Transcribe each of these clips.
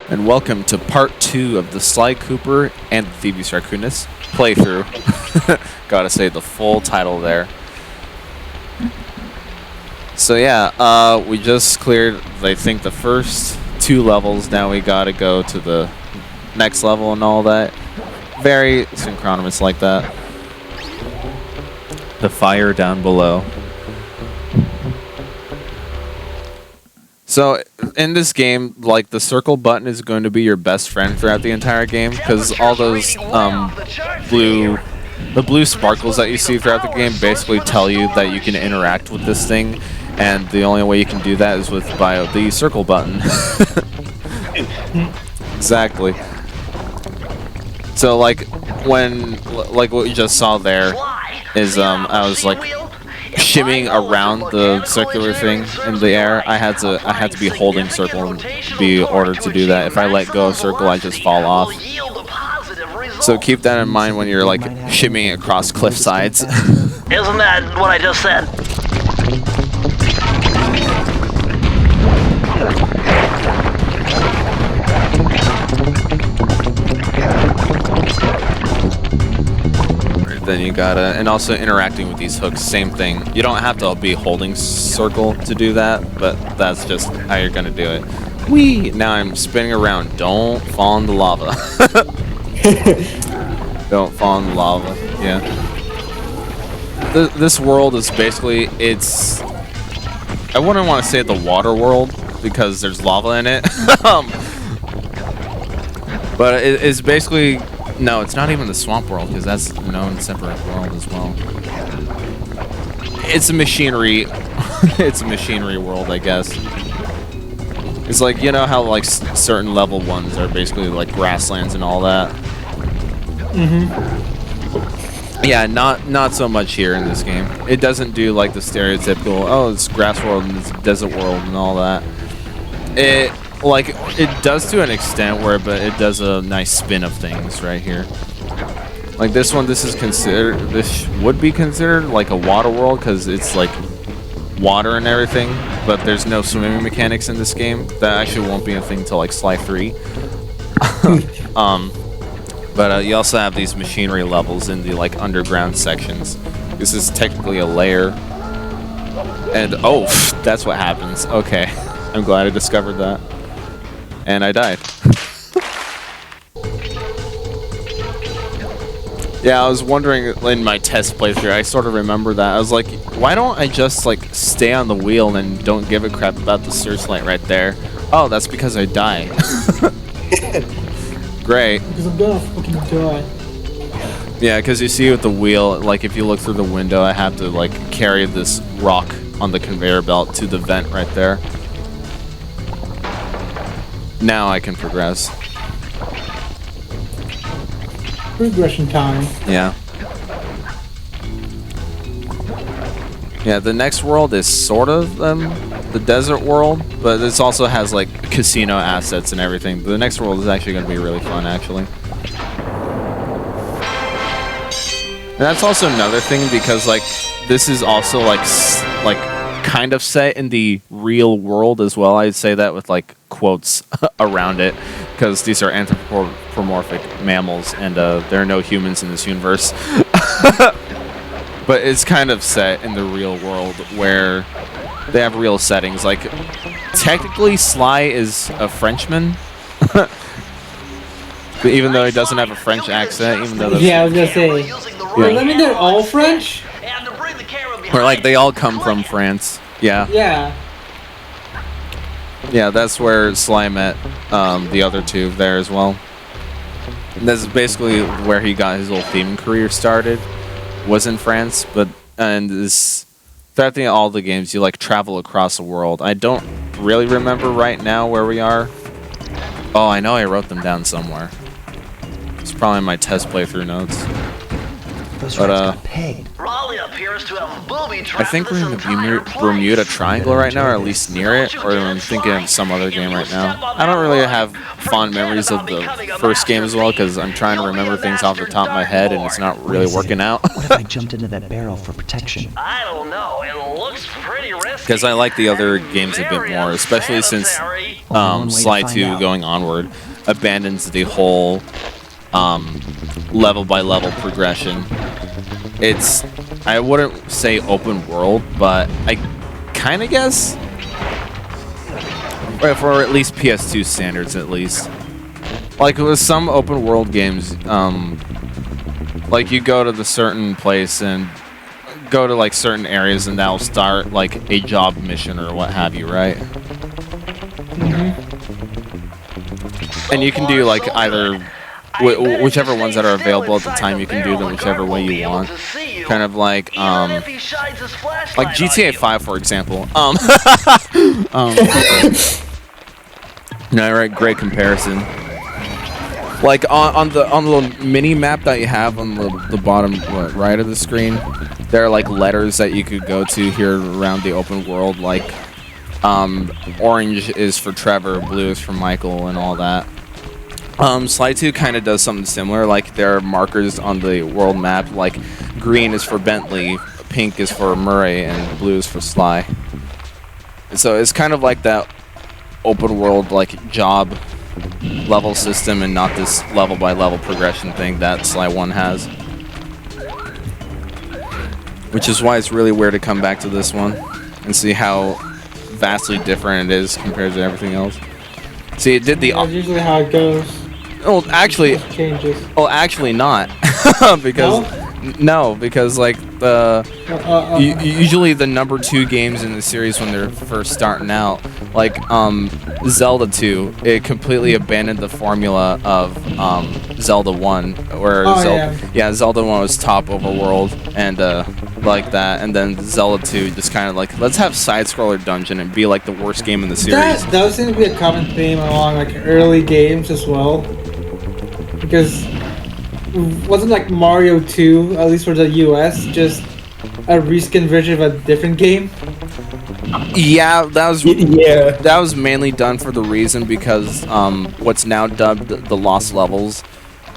And welcome to part 2 of the Sly Cooper and the Thievius Raccoonus playthrough. Gotta say the full title there. So yeah, we just cleared, I think, the first 2 levels. Now we gotta go to the next level and all that. Very synchronous like that. The fire down below. So in this game, like, the circle button is going to be your best friend throughout the entire game, because all those blue sparkles that you see throughout the game basically tell you that you can interact with this thing, and the only way you can do that is by the circle button. Exactly. So like what you just saw there is I was like shimmying around the circular thing in the air. I had to be holding circle and be ordered to do that. If I let go of circle, I just fall off. So keep that in mind when you're like shimmying across cliff sides. Isn't that what I just said? Then you gotta, and also interacting with these hooks, same thing. You don't have to be holding circle to do that, but that's just how you're gonna do it. Whee! Now I'm spinning around. Don't fall in the lava. Don't fall in the lava. Yeah. This world is basically, I wouldn't want to say the water world because there's lava in it. But it's basically. No, it's not even the swamp world, because that's a known separate world as well. It's a machinery. It's a machinery world, I guess. It's like, you know how like certain level 1s are basically like grasslands and all that. Yeah, not so much here in this game. It doesn't do like the stereotypical, oh, it's grass world and it's desert world and all that. It does to an extent but it does a nice spin of things right here. Like this one, this would be considered like a water world because it's like water and everything, but there's no swimming mechanics in this game. That actually won't be a thing till like Sly 3. But you also have these machinery levels in the like underground sections. This is technically a layer. And oh, that's what happens. Okay, I'm glad I discovered that. And I died. Yeah, I was wondering in my test playthrough, I sort of remember that. I was like, why don't I just like stay on the wheel and don't give a crap about the searchlight right there? Oh, that's because I die. Great. Because I'm gonna fucking die. Yeah, because you see with the wheel, like if you look through the window, I have to like carry this rock on the conveyor belt to the vent right there. Now I can progress. Progression time. Yeah. Yeah, the next world is sort of the desert world, but this also has like casino assets and everything. The next world is actually going to be really fun, actually. And that's also another thing because like this is also like kind of set in the real world as well. I'd say that with like quotes around it because these are anthropomorphic mammals and there are no humans in this universe. But it's kind of set in the real world where they have real settings. Like technically Sly is a Frenchman. But even though he doesn't have a French accent, even though yeah, I was gonna say. Yeah. I mean, they're all French. Or like they all come from France. Yeah. Yeah. Yeah, that's where Sly met the other two there as well. And this is basically where he got his little theming career started. Was in France, but throughout all the games you like travel across the world. I don't really remember right now where we are. Oh, I know I wrote them down somewhere. It's probably in my test playthrough notes. But I think we're in the Bermuda Triangle right now, or at least near it, or I'm thinking of some other game right now. I don't really have fond memories of the first game as well, because I'm trying to remember things off the top of my head, and it's not really working out. What if I jumped into that barrel for protection? I don't know. It looks pretty risky. because I like the other games a bit more, especially since Sly 2 going onward abandons the whole level by level progression. It's, I wouldn't say open world, but I kind of guess, for at least PS2 standards at least. Like with some open world games, like you go to the certain place and go to like certain areas and that'll start like a job mission or what have you, right? And you can do like either whichever ones that are available at the time, you can do them whichever way you want. Kind of like GTA 5 for example. No, right, great comparison. Like on the little mini map that you have on the bottom right of the screen, there are like letters that you could go to here around the open world. Like orange is for Trevor, blue is for Michael, and all that. Sly 2 kind of does something similar. Like there are markers on the world map. Like green is for Bentley, pink is for Murray, and blue is for Sly. And so it's kind of like that open world like job level system and not this level by level progression thing that Sly 1 has. Which is why it's really weird to come back to this one and see how vastly different it is compared to everything else. See, it did the... That's usually how it goes. Oh, actually... It changes. Oh, actually not. Because... No, because like the usually the number 2 games in the series when they're first starting out, like Zelda 2, it completely abandoned the formula of Zelda 1, where Zelda 1 was top overworld and like that, and then Zelda 2 just kind of like, let's have side scroller dungeon and be like the worst game in the series. That does seem to be a common theme along like early games as well, because wasn't like Mario 2, at least for the US, just a reskin version of a different game? Yeah, that was mainly done for the reason because what's now dubbed the Lost Levels,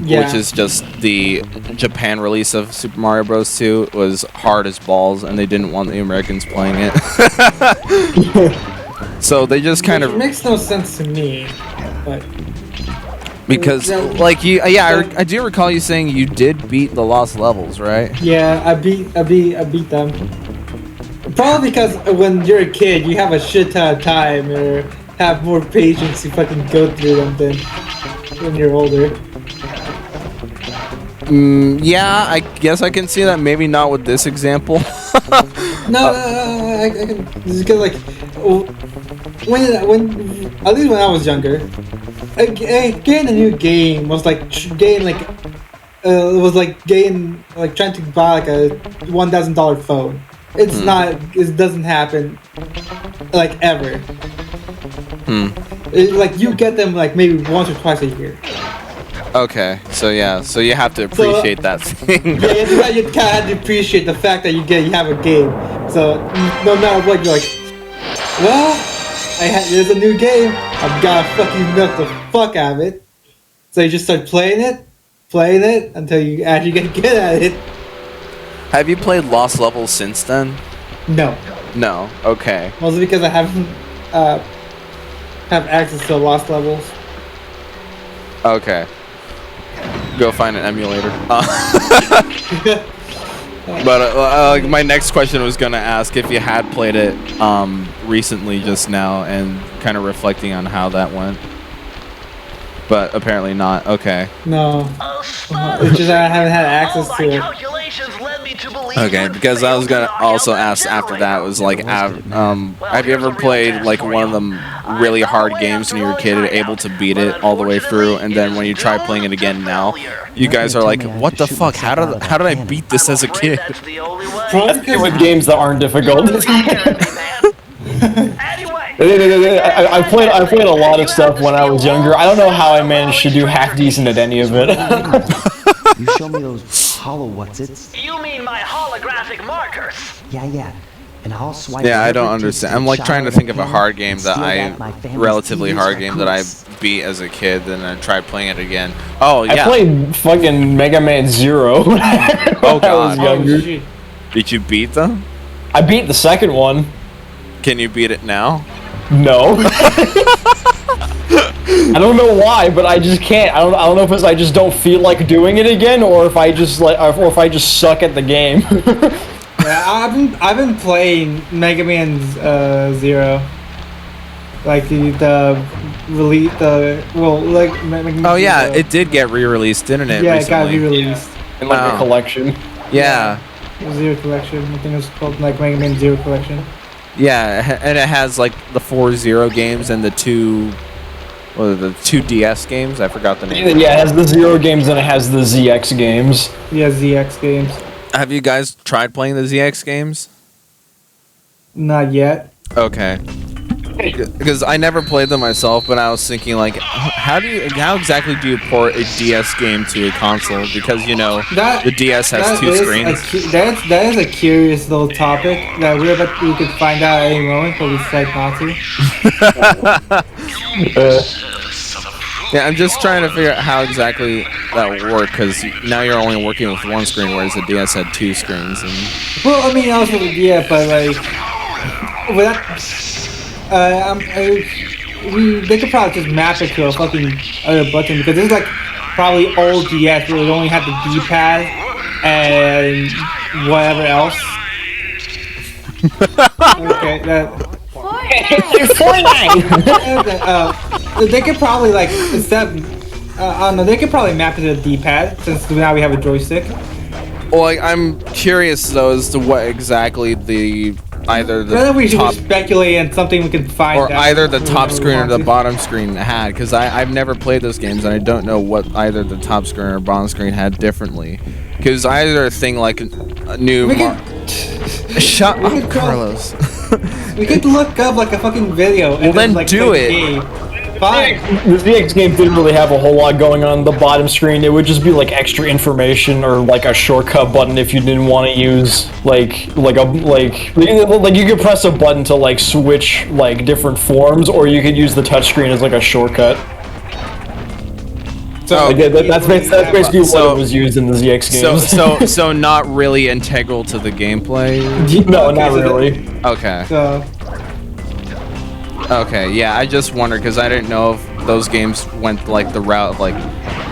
which is just the Japan release of Super Mario Bros. 2, was hard as balls, and they didn't want the Americans playing it. So they just kind of... It makes no sense to me, but... Because, like, I do recall you saying you did beat the Lost Levels, right? Yeah, I beat them. Probably because when you're a kid, you have a shit ton of time or have more patience to fucking go through them than when you're older. Yeah, I guess I can see that. Maybe not with this example. No, I can, because like when at least when I was younger, getting a new game was like trying to buy like a $1,000 phone. It's not. It doesn't happen like ever. Like you get them like maybe once or twice a year. Okay, so yeah, so you have to appreciate that thing. Yeah, you kind of have to appreciate the fact that you have a game. So no matter what, you're like, well, there's a new game. I've got to fucking milk the fuck out of it. So you just start playing it until you actually get good at it. Have you played Lost Levels since then? No. No. Okay. Mostly because I haven't have access to Lost Levels. Okay. Go find an emulator. But my next question was gonna ask if you had played it recently, just now, and kind of reflecting on how that went. But apparently not. Okay. No. It's just I haven't had access to it. Okay, because I was gonna also ask after that was like, have you ever played like one of them really hard games when you were a kid, able to beat it all the way through, and then when you try playing it again now, you guys are like, what the fuck? How did I beat this as a kid? Probably with games that aren't difficult. I played a lot of stuff when I was younger. I don't know how I managed to do half decent at any of it. You show me those hollow what's-its? You mean my holographic markers? Yeah. And I'll swipe. Yeah, I don't understand. I'm like trying to think of a hard game that relatively hard game that I beat as a kid, and I tried playing it again. Oh yeah. I played fucking Mega Man Zero. Oh god. I was younger. Did you beat them? I beat the second one. Can you beat it now? No. I don't know why, but I just can't. I don't know if it's I just don't feel like doing it again, or if I just suck at the game. Yeah, I've been playing Mega Man Zero. Like the release, Oh yeah, it did get re-released, didn't it? Yeah, recently? it got re-released. In like a collection. Yeah. Zero Collection. I think it was called like Mega Man Zero Collection. Yeah, and it has like the 4 Zero games and the two DS games. I forgot the name. Yeah, it has the Zero games and it has the ZX games. Yeah, ZX games. Have you guys tried playing the ZX games? Not yet. Okay. Because I never played them myself, but I was thinking like, how exactly do you port a DS game to a console? Because the DS has 2 screens. That is a curious little topic that we could find out at any moment, but we decide not to. Yeah, I'm just trying to figure out how exactly that would work, because now you're only working with 1 screen, whereas the DS had 2 screens. Well, I mean, also yeah, but like, with that. They could probably just map it to a fucking other button, because this is like probably old DS where it only had the D-pad and whatever else. Okay, they could probably like instead. I don't know. They could probably map it to the D-pad since now we have a joystick. Well, I'm curious though as to what exactly either the Whether we should top speculate on something we can find or out either the top screen or the to. bottom screen had, because I've never played those games and I don't know what either the top screen or bottom screen had differently. Because either thing like a new shut up, Carlos. We could look up like a fucking video. Well, then like, do play the it. game. Fine. The ZX game didn't really have a whole lot going on the bottom screen. It would just be like extra information or like a shortcut button if you didn't want to use like you could press a button to like switch like different forms, or you could use the touchscreen as like a shortcut. So that's basically what it was used in the ZX games. So not really integral to the gameplay. No, not really. Okay. Okay, yeah, I just wondered because I didn't know if those games went like the route of like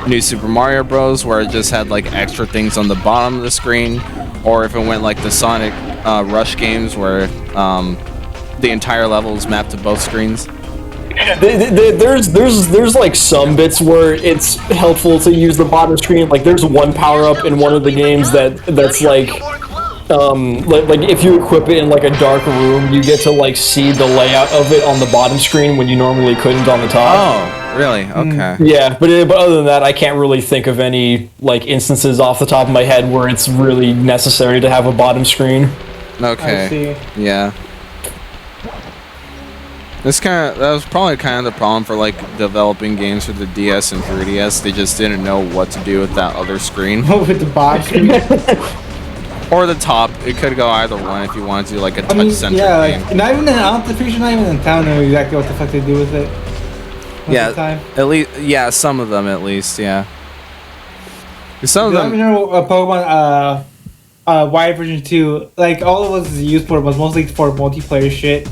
New Super Mario Bros, where it just had like extra things on the bottom of the screen, or if it went like the Sonic Rush games where the entire level is mapped to both screens. There's like some bits where it's helpful to use the bottom screen. Like there's one power up in one of the games that's like if you equip it in like a dark room, you get to like see the layout of it on the bottom screen when you normally couldn't on the top. Oh, really? Okay. Yeah, but other than that, I can't really think of any like instances off the top of my head where it's really necessary to have a bottom screen. Okay. I see. Yeah. That was probably kind of the problem for like developing games for the DS and 3DS. They just didn't know what to do with that other screen. With the bottom screen. Or the top. It could go either one if you wanted to do like a touch-centric game. Like, not even not even in town know exactly what the fuck they do with it. At least, yeah, some of them at least, yeah. Some of them. You know, Pokemon White version 2, like all it was used for was mostly for multiplayer shit.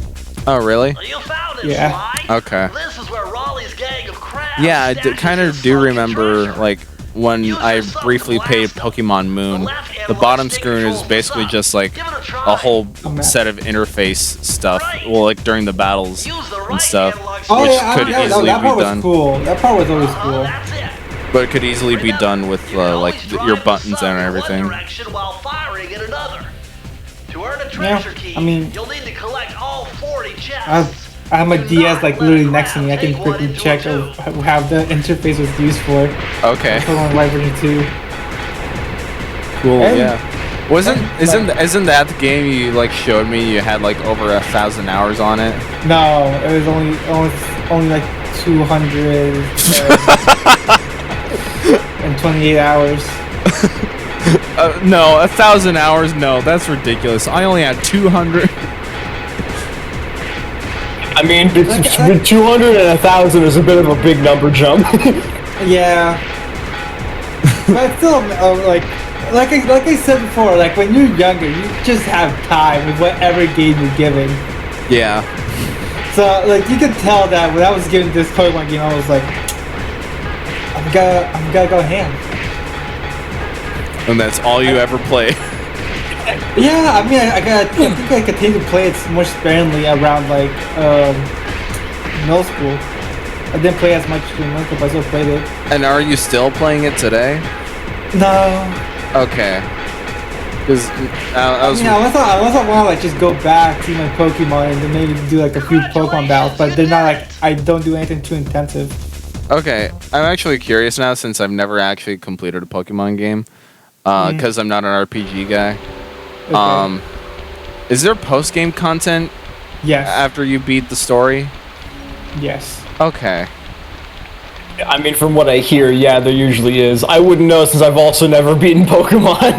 Oh, really? You found it, Yeah. Sly. Okay. This is where Raleigh's gang of crabs Yeah, I stashes kind of his do funky remember treasure. like when I briefly played Pokemon Moon. The bottom screen is basically just like a whole set of interface stuff. Well, like during the battles and stuff, Oh which yeah, could easily that part be was done. cool. That part was always cool. That's it. But it could easily be done with your buttons and everything. While firing at another. To earn a treasure key, I mean, you'll need to collect all 40 chests. I have my DS like literally next to me. I can quickly check how the interface was used for. Okay. Pokemon White version 2. Cool. And- Yeah. Isn't that the game you like showed me? You had like over 1,000 hours on it. No, it was only like 228 hours. No, 1,000 hours. No, that's ridiculous. I only had 200. I mean, 200 and 1,000 is a bit of a big number jump. Yeah. But still, like I said before, like when you're younger, you just have time with whatever game you're given. Yeah. So like you could tell that when I was given this Pokemon game, I was like, I'm gonna go ham. And that's all you ever play. Yeah, I mean, I think I continue to play it more sparingly around like middle school. I didn't play as much during middle school, but I still played it. And are you still playing it today? No. Okay. Because I was. Unless I want to like just go back to my Pokemon and then maybe do like a few Pokemon battles, but they're not like I don't do anything too intensive. Okay, I'm actually curious now since I've never actually completed a Pokemon game, because I'm not an RPG guy. Okay. Is there post-game content Yes. after you beat the story? Yes. Okay. I mean, from what I hear, yeah, there usually is. I wouldn't know since I've also never beaten Pokemon.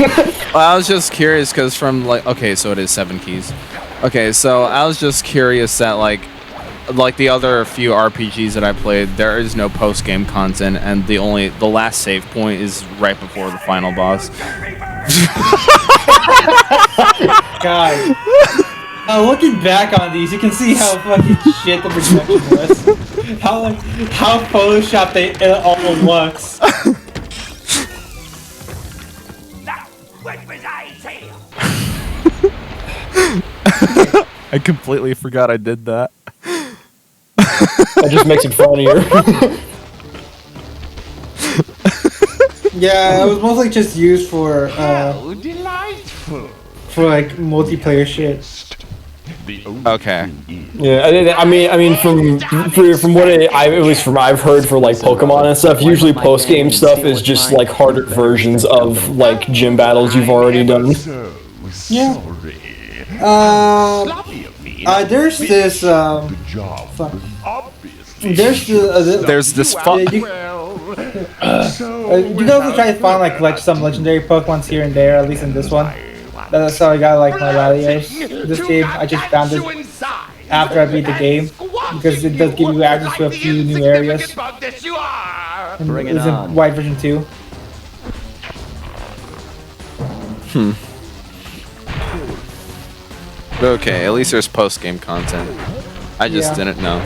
Well, I was just curious because from like, okay, so it is 7 keys. Okay, so I was just curious that like the other few RPGs that I played, there is no post-game content, and the last save point is right before the final boss. God. Looking back on these, you can see how fucking shit the projection was. How photoshopped it all looks. What was I saying? I completely forgot I did that. That just makes it funnier. Yeah, it was mostly just used for Delightful. like multiplayer shit. Okay. Yeah, I mean, from what I've heard for like Pokemon and stuff. Usually, post game stuff is just like harder versions of like gym battles you've already done. Yeah. There's this fuck. There's this you can also try to find like some legendary Pokemons here and there, at least in this one. That's how I got like my Latias. This game, I just found it after I beat the game because it does give you access to a few new areas. And Bring it it's on. in White version 2. Okay, at least there's post-game content. I just Yeah. didn't know.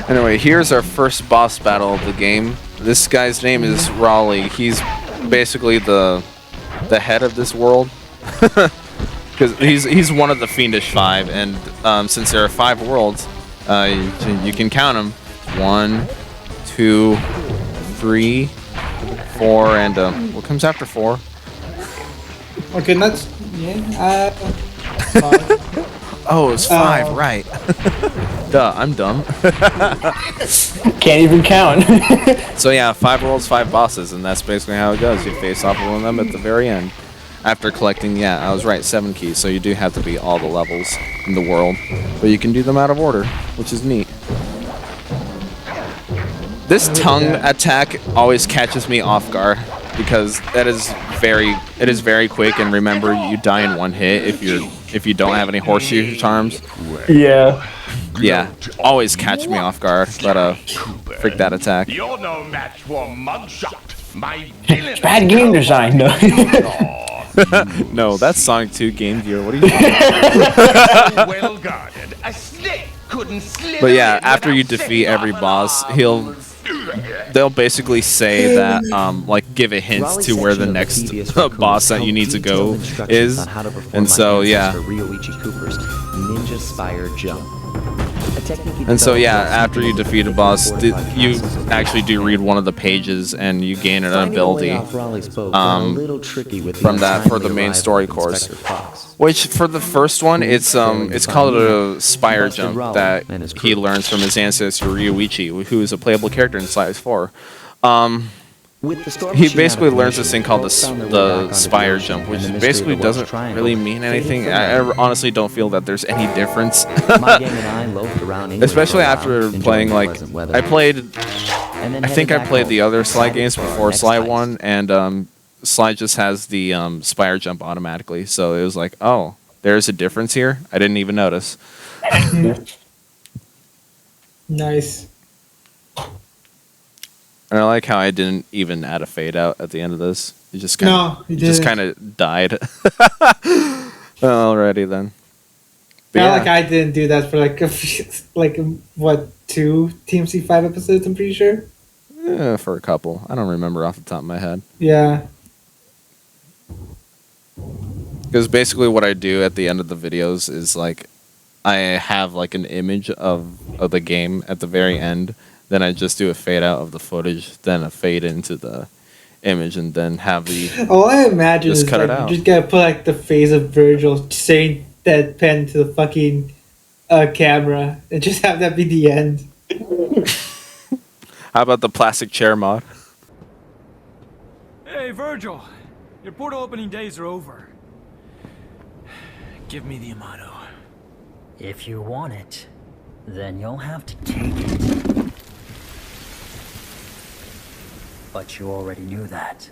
Anyway, here's our first boss battle of the game. This guy's name is Raleigh. He's basically the head of this world. Because he's one of the Fiendish Five, and since there are 5 worlds, you can count them. 1, 2, 3, 4, and what comes after 4? Okay, that's yeah. 5. Oh, it's 5, right? Duh, I'm dumb. Can't even count. So yeah, 5 worlds, 5 bosses, and that's basically how it goes. You face off one of them at the very end. After collecting, yeah, I was right, 7 keys, so you do have to beat all the levels in the world. But you can do them out of order, which is neat. This tongue attack always catches me off guard, because it is very quick, and remember, you die in 1 hit if you don't have any horseshoe charms. Yeah. Yeah, always catch me off guard, but freak that attack. You're no match for Mugshot. My villain. Bad game design. No. No, that's Sonic 2 Game Gear. What are you doing? Well guarded. A snake couldn't slither. But yeah, in after you without defeat setting every off boss, alarms. they'll basically say that like give a hint Raleigh's to where the section of next Thievius Raccoonus boss that you held need to go detailed instructions is, on how to perform and my so yeah. ancestor Ryoichi Cooper's Ninja Spire Jump. A technique he And so yeah, developed after you defeat a boss, you actually do read one of the pages and you gain an Finding a way ability off Raleigh's boat got a little tricky with the from that for the untimely main arrival story of course. Inspector Fox. Which for the first one, it's called a spire Busted jump Raleigh that and his he crew. learns from his ancestor Ryoichi, who is a playable character in Slice 4. With the storm He machine out basically of learns this commission, thing called both found their way back the onto spire ocean, jump, which and the mystery basically of the Lost doesn't Triangle really mean faded anything. from I memory. honestly don't feel that there's any difference. My gang and I loafed around England Especially for a while, after enjoying playing the like pleasant weather. I played. And then I think headed I back played home, the other Sly decided games for our before next Sly heist. 1, and Sly just has the spire jump automatically. So it was like, oh, there's a difference here. I didn't even notice. Nice. And I like how I didn't even add a fade out at the end of this. It just kind No, you of just didn't. kind of died. Alrighty then. But Not yeah. like I didn't do that for like like what 2 TMC5 episodes. I'm pretty sure. For a couple. I don't remember off the top of my head. Yeah. Because basically what I do at the end of the videos is like I have like an image of the game at the very end. Then I just do a fade out of the footage, then a fade into the image, and then have the All I imagine Just is cut it like out. you just gotta put like the face of Virgil saying deadpan to the fucking camera and just have that be the end. How about the plastic chair mod? Hey, Virgil. Your portal opening days are over. Give me the Amato. If you want it, then you'll have to take it. But you already knew that.